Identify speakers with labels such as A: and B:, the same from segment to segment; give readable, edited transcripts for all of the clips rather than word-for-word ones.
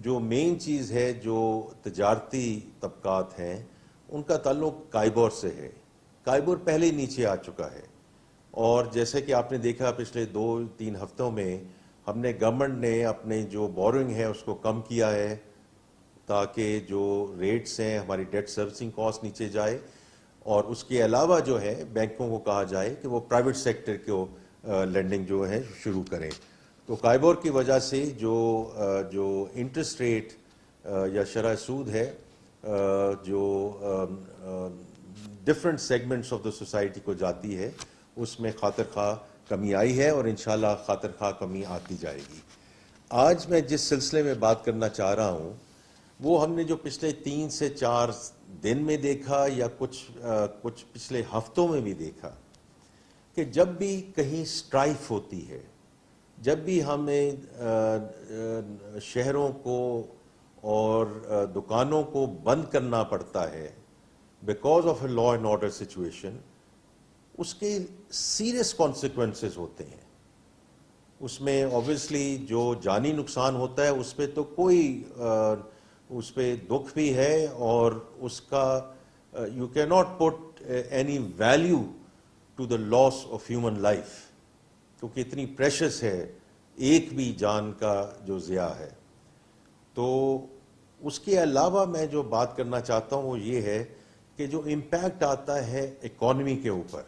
A: جو مین چیز ہے جو تجارتی طبقات ہیں ان کا تعلق کائبور سے ہے. کائبور پہلے ہی نیچے آ چکا ہے اور جیسے کہ آپ نے دیکھا پچھلے 2-3 ہفتوں میں ہم نے گورنمنٹ نے اپنے جو بورنگ ہے اس کو کم کیا ہے تاکہ جو ریٹس ہیں ہماری ڈیٹ سروسنگ کاسٹ نیچے جائے اور اس کے علاوہ جو ہے بینکوں کو کہا جائے کہ وہ پرائیویٹ سیکٹر کو لینڈنگ جو ہے شروع کریں. تو کائبور کی وجہ سے جو انٹرسٹ ریٹ یا شرح سود ہے جو different segments of the society کو جاتی ہے اس میں خاطر خواہ کمی آئی ہے اور انشاءاللہ خاطر خواہ کمی آتی جائے گی. آج میں جس سلسلے میں بات کرنا چاہ رہا ہوں وہ ہم نے جو پچھلے 3 سے 4 دن میں دیکھا یا کچھ پچھلے ہفتوں میں بھی دیکھا کہ جب بھی کہیں سٹرائف ہوتی ہے، جب بھی ہمیں شہروں کو اور دکانوں کو بند کرنا پڑتا ہے because of a law and order situation, اس کے سیریس کانسیکوینسز ہوتے ہیں. اس میں اوبویسلی جو جانی نقصان ہوتا ہے اس پہ تو اس پہ دکھ بھی ہے اور اس کا you can not put any value to the loss of human life, کیونکہ اتنی پریشس ہے ایک بھی جان کا جو ضیاع ہے. تو اس کے علاوہ میں جو بات کرنا چاہتا ہوں وہ یہ ہے کہ جو امپیکٹ آتا ہے اکانومی کے اوپر،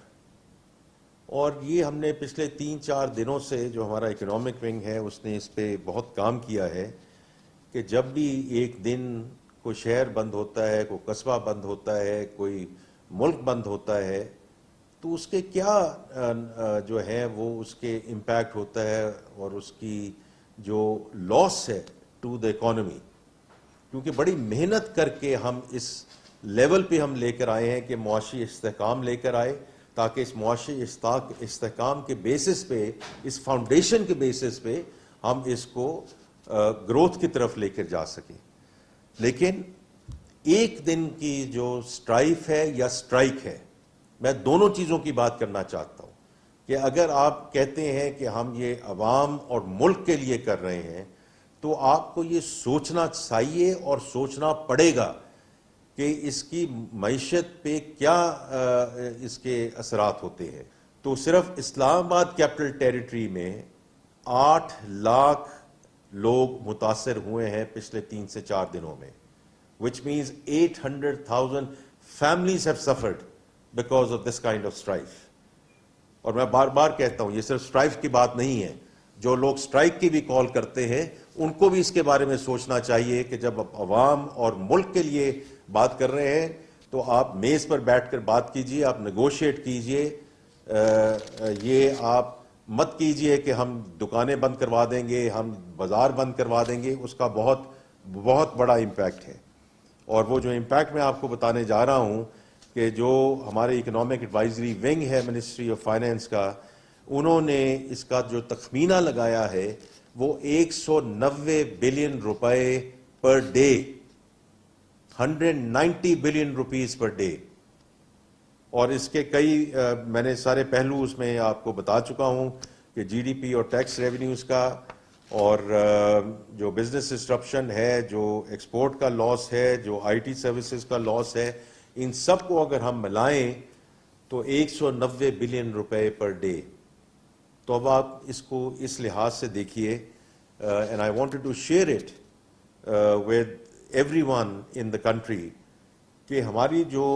A: اور یہ ہم نے پچھلے 3-4 دنوں سے جو ہمارا اکنامک ونگ ہے اس نے اس پہ بہت کام کیا ہے کہ جب بھی ایک دن کوئی شہر بند ہوتا ہے، کوئی قصبہ بند ہوتا ہے، کوئی ملک بند ہوتا ہے تو اس کے کیا جو ہے وہ اس کے امپیکٹ ہوتا ہے اور اس کی جو لاس ہے ٹو دا اکانومی. کیونکہ بڑی محنت کر کے ہم اس لیول پہ ہم لے کر آئے ہیں کہ معاشی استحکام لے کر آئے تاکہ اس معاشی استحکام کے بیسس پہ، اس فاؤنڈیشن کے بیسس پہ ہم اس کو گروتھ کی طرف لے کر جا سکیں. لیکن ایک دن کی جو سٹرائف ہے یا سٹرائک ہے، میں دونوں چیزوں کی بات کرنا چاہتا ہوں کہ اگر آپ کہتے ہیں کہ ہم یہ عوام اور ملک کے لیے کر رہے ہیں تو آپ کو یہ سوچنا چاہیے اور سوچنا پڑے گا کہ اس کی معیشت پہ کیا اس کے اثرات ہوتے ہیں. تو صرف اسلام آباد کیپٹل ٹیریٹری میں 8 لاکھ لوگ متاثر ہوئے ہیں پچھلے 3 سے 4 دنوں میں، which means 800,000 families have suffered because of this kind of strife. اور میں بار بار کہتا ہوں یہ صرف سٹرائف کی بات نہیں ہے، جو لوگ سٹرائک کی بھی کال کرتے ہیں ان کو بھی اس کے بارے میں سوچنا چاہیے کہ جب آپ عوام اور ملک کے لیے بات کر رہے ہیں تو آپ میز پر بیٹھ کر بات کیجئے، آپ نیگوشیٹ کیجئے. یہ آپ مت کیجئے کہ ہم دکانیں بند کروا دیں گے، ہم بازار بند کروا دیں گے، اس کا بہت بہت بڑا امپیکٹ ہے. اور وہ جو امپیکٹ میں آپ کو بتانے جا رہا ہوں کہ جو ہمارے اکنامک ایڈوائزری ونگ ہے منسٹری آف فائنینس کا، انہوں نے اس کا جو تخمینہ لگایا ہے وہ 190 بلین روپے per day, 190 billion rupees per day. اور اس کے کئی میں نے سارے پہلو اس میں آپ کو بتا چکا ہوں کہ جی ڈی پی اور ٹیکس ریونیوز کا اور جو بزنس ڈسرپشن ہے، جو ایکسپورٹ کا لاس ہے، جو آئی ٹی سروسز کا لاس ہے، ان سب کو اگر ہم ملائیں تو 190 بلین روپے پر ڈے. تو اب آپ اس کو اس لحاظ سے دیکھیے، and I wanted to share it with everyone in the country کہ ہماری جو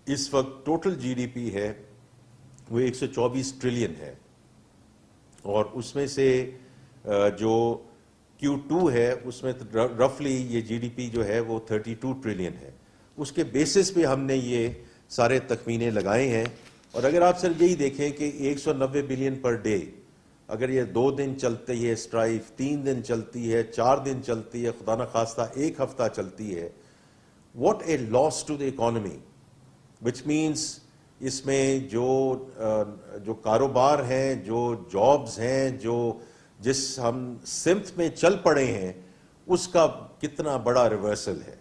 A: اس وقت ٹوٹل جی ڈی پی ہے وہ 124 ٹریلین ہے، اور اس میں سے جو Q2 ہے اس میں رفلی یہ جی ڈی پی جو ہے وہ 32 ٹریلین ہے. اس کے بیسس پہ ہم نے یہ سارے تخمینے لگائے ہیں. اور اگر آپ صرف یہی دیکھیں کہ 190 بلین پر ڈے، اگر یہ 2 دن چلتی ہے سٹرائف، 3 دن چلتی ہے، 4 دن چلتی ہے، خدا نخواستہ 1 ہفتہ چلتی ہے، what a loss to the economy. Which means اس میں جو کاروبار ہیں، جو جابز ہیں، جس ہم سمت میں چل پڑے ہیں، اس کا کتنا بڑا ریورسل ہے.